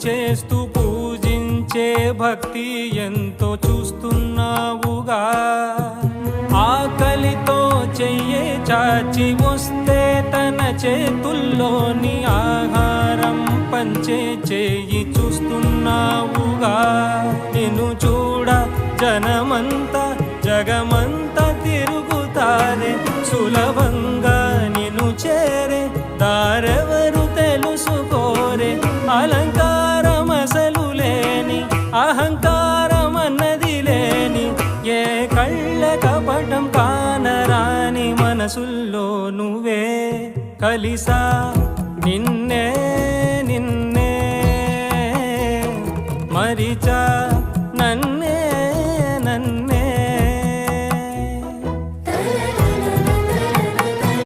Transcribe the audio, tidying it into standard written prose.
చేస్తూ పూజించే భక్తి ఎంతో చూస్తున్నావుగా. ఆకలితో చెయ్యే చాచి వస్తే తన చేతుల్లోని ఆహారం పంచే చేయి చూస్తున్నావుగా. నిన్ను చూడ జనమంతా జగమంతా తిరుగుతారే, సులభంగా నిన్ను చేరే దారెవరు తెలుసుకోరే. అలంకారం అసలు లేని, అహంకారం అన్నది లేని, ఏ కళ్ళ కపటం కానరాని మనసుల్లో నువ్వే కలిసా నిన్నే నిన్నే మరిచా.